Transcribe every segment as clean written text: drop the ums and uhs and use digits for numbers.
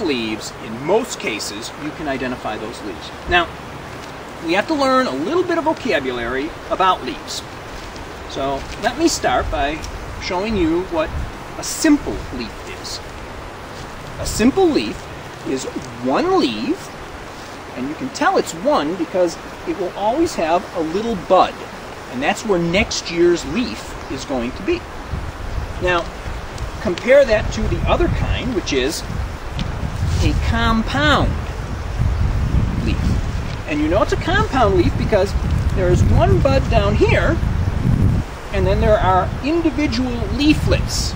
leaves, in most cases, you can identify those leaves. Now, we have to learn a little bit of vocabulary about leaves. So let me start by showing you what a simple leaf is. A simple leaf is one leaf, and you can tell it's one because it will always have a little bud, and that's where next year's leaf is going to be. Now, compare that to the other kind, which is a compound leaf. And you know it's a compound leaf because there is one bud down here, and then there are individual leaflets.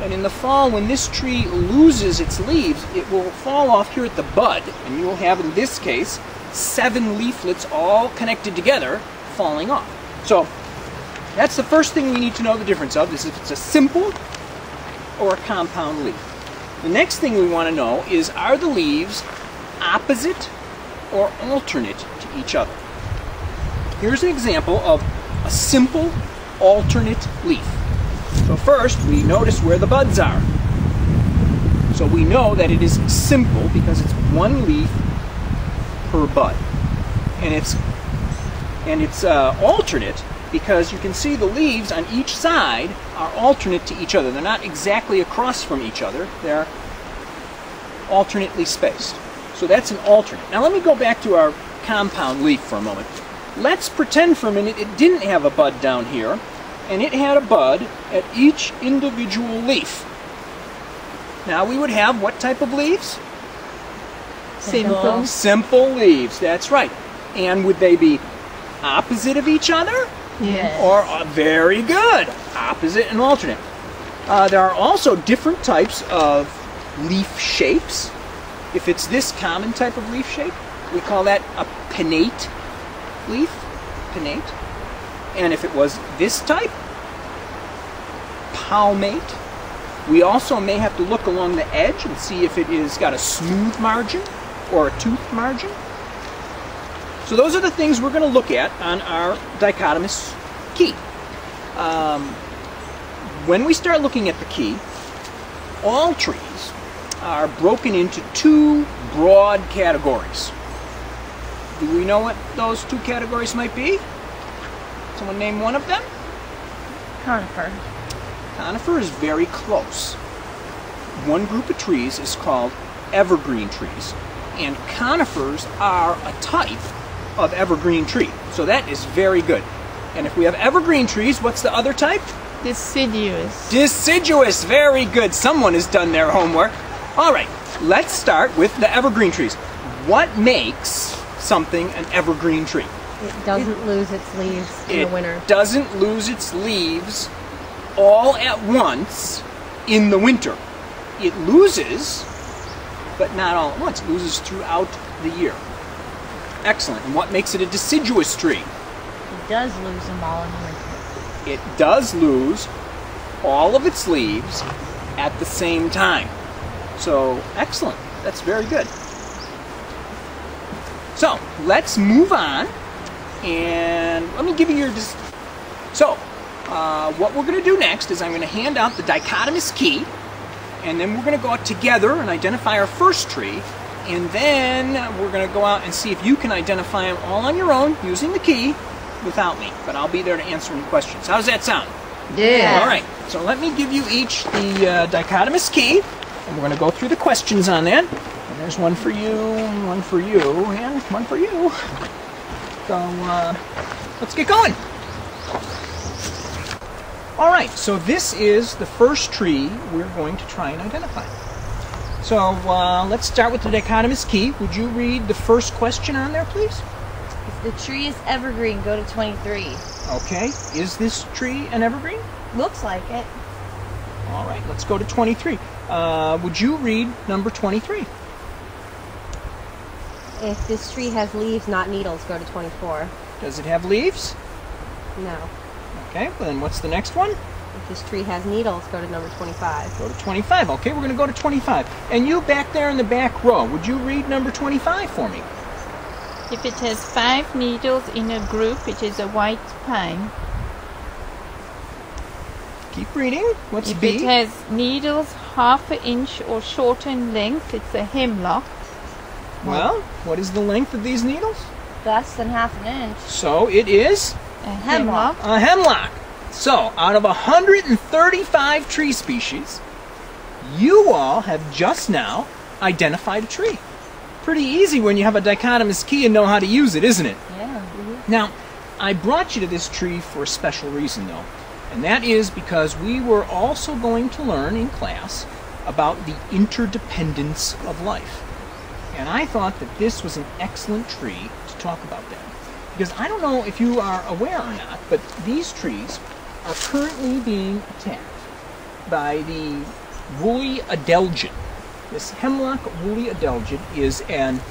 And in the fall, when this tree loses its leaves, it will fall off here at the bud, and you will have, in this case, 7 leaflets all connected together falling off. So that's the first thing we need to know the difference of, is if it's a simple or a compound leaf. The next thing we want to know is, are the leaves opposite or alternate to each other? Here's an example of a simple alternate leaf. So first, we notice where the buds are. So we know that it is simple because it's one leaf per bud. And it's alternate because you can see the leaves on each side are alternate to each other. They're not exactly across from each other. They're alternately spaced. So that's an alternate. Now let me go back to our compound leaf for a moment. Let's pretend for a minute it didn't have a bud down here, and it had a bud at each individual leaf. Now we would have what type of leaves? Simple. Simple leaves, that's right. And would they be opposite of each other? Yes. Or very good, opposite and alternate. There are also different types of leaf shapes. If it's this common type of leaf shape, we call that a pinnate leaf, pinnate. And if it was this type, palmate. We also may have to look along the edge and see if it is got a smooth margin or a toothed margin. So those are the things we're going to look at on our dichotomous key. When we start looking at the key, all trees are broken into 2 broad categories. Do we know what those 2 categories might be? Someone name one of them? Conifer. Conifer is very close. One group of trees is called evergreen trees, and conifers are a type of evergreen tree. So that is very good. And if we have evergreen trees, what's the other type? Deciduous. Deciduous, very good. Someone has done their homework. All right, let's start with the evergreen trees. What makes something an evergreen tree? It doesn't lose its leaves in the winter. It doesn't lose its leaves all at once in the winter. It loses, but not all at once. It loses throughout the year. Excellent. And what makes it a deciduous tree? It does lose them all in the winter. It does lose all of its leaves at the same time. So, excellent. That's very good. So, let's move on. And let me give you your... So, what we're going to do next is I'm going to hand out the dichotomous key, and then we're going to go out together and identify our first tree, and then we're going to go out and see if you can identify them all on your own using the key without me. But I'll be there to answer any questions. How does that sound? Yeah. All right. So let me give you each the dichotomous key, and we're going to go through the questions on that. And there's one for you, and one for you, and one for you. So let's get going. All right, so this is the first tree we're going to try and identify. So let's start with the dichotomous key. Would you read the first question on there, please? If the tree is evergreen, go to 23. Okay, is this tree an evergreen? Looks like it. All right, let's go to 23. Would you read number 23? If this tree has leaves, not needles, go to 24. Does it have leaves? No. Okay, well then what's the next one? If this tree has needles, go to number 25. Go to 25. Okay, we're going to go to 25. And you back there in the back row, would you read number 25 for me? If it has 5 needles in a group, it is a white pine. Keep reading. What's If B? it has needles half an inch or shorter in length. It's a hemlock. Well, what is the length of these needles? Less than half an inch. So it is A hemlock. a hemlock. So out of 135 tree species, you all have just now identified a tree. Pretty easy when you have a dichotomous key and know how to use it, isn't it? Yeah. Now, I brought you to this tree for a special reason, though, and that is because we were also going to learn in class about the interdependence of life. And I thought that this was an excellent tree to talk about that. Because I don't know if you are aware or not, but these trees are currently being attacked by the woolly adelgid. This hemlock woolly adelgid is an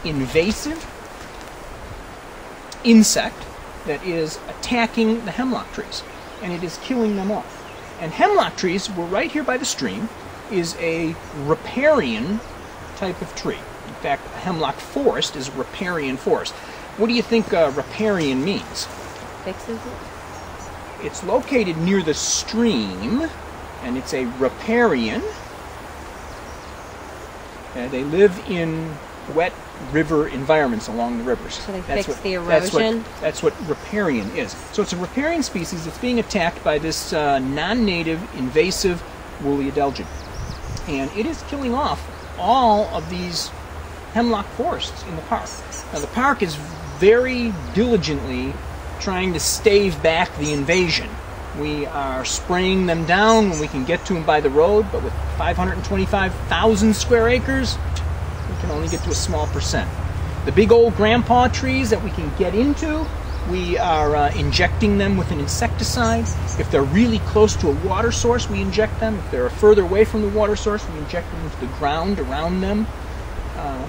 invasive insect that is attacking the hemlock trees, and it is killing them off. And hemlock trees, we're right here by the stream, is a riparian type of tree. In fact, a hemlock forest is a riparian forest. What do you think riparian means? Fixes it? It's located near the stream, and it's a riparian. They live in wet river environments along the rivers. So they fix the erosion? That's what riparian is. So it's a riparian species that's being attacked by this non-native invasive woolly adelgid. And it is killing off all of these hemlock forests in the park. Now the park is very diligently trying to stave back the invasion. We are spraying them down when we can get to them by the road, but with 525,000 square acres, we can only get to a small percent. The big old grandpa trees that we can get into, we are injecting them with an insecticide. If they're really close to a water source, we inject them. If they're further away from the water source, we inject them into the ground around them.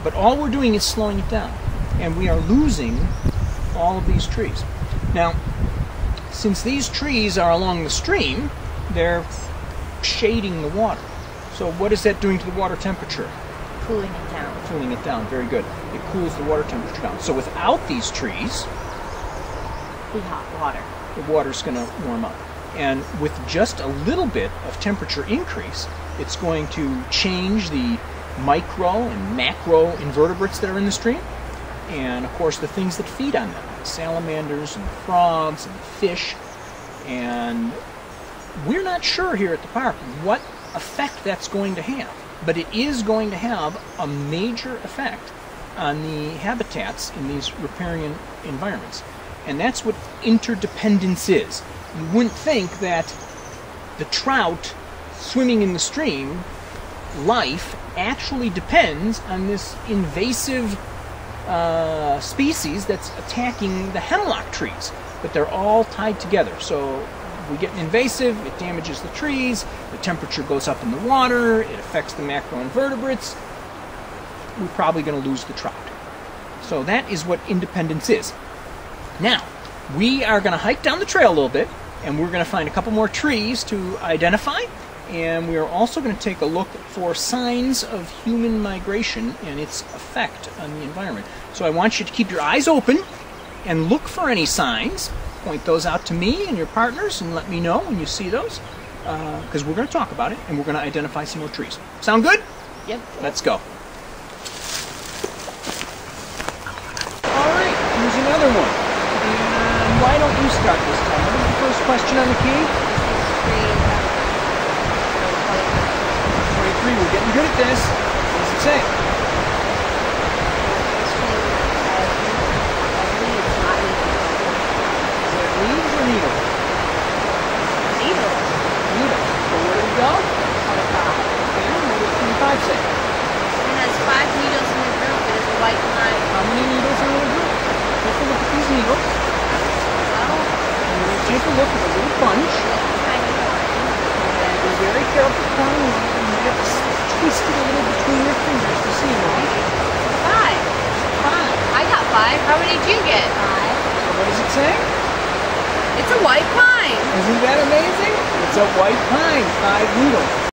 But all we're doing is slowing it down. And we are losing all of these trees. Now, since these trees are along the stream, they're shading the water. So what is that doing to the water temperature? Cooling it down. Cooling it down, very good. It cools the water temperature down. So without these trees, The hot water. the water's going to warm up. And with just a little bit of temperature increase, it's going to change the micro and macro invertebrates that are in the stream. And of course the things that feed on them, the salamanders and the frogs and the fish. And we're not sure here at the park what effect that's going to have, but it is going to have a major effect on the habitats in these riparian environments. And that's what interdependence is. You wouldn't think that the trout swimming in the stream life actually depends on this invasive species that's attacking the hemlock trees, but they're all tied together. So we get an invasive, it damages the trees, the temperature goes up in the water, it affects the macroinvertebrates. We're probably going to lose the trout. So that is what independence is. Now, we are going to hike down the trail a little bit, and we're going to find a couple more trees to identify, and we are also going to take a look for signs of human migration and its effect on the environment. So I want you to keep your eyes open and look for any signs. Point those out to me and your partners and let me know when you see those, because we're going to talk about it and we're going to identify some more trees. Sound good? Yep. Let's go. All right, here's another one. And why don't you start this time? What is the first question on the key? 23. We're getting good at this. What does it say? Leaves or needles? Needles. Needles. So where do we go? 25. Okay, what does 25 say? It has 5 needles in the group. It is a white line. How many needles are in the group? Take a look at these needles. Well, And we'll take a look at the little bunch. tiny one. And be very careful pulling one. And you have to twist it a little between your fingers to see one. 5. 5. I got 5. How many did you get? 5. So what does it say? It's a white pine. Isn't that amazing? It's a white pine, 5 needles.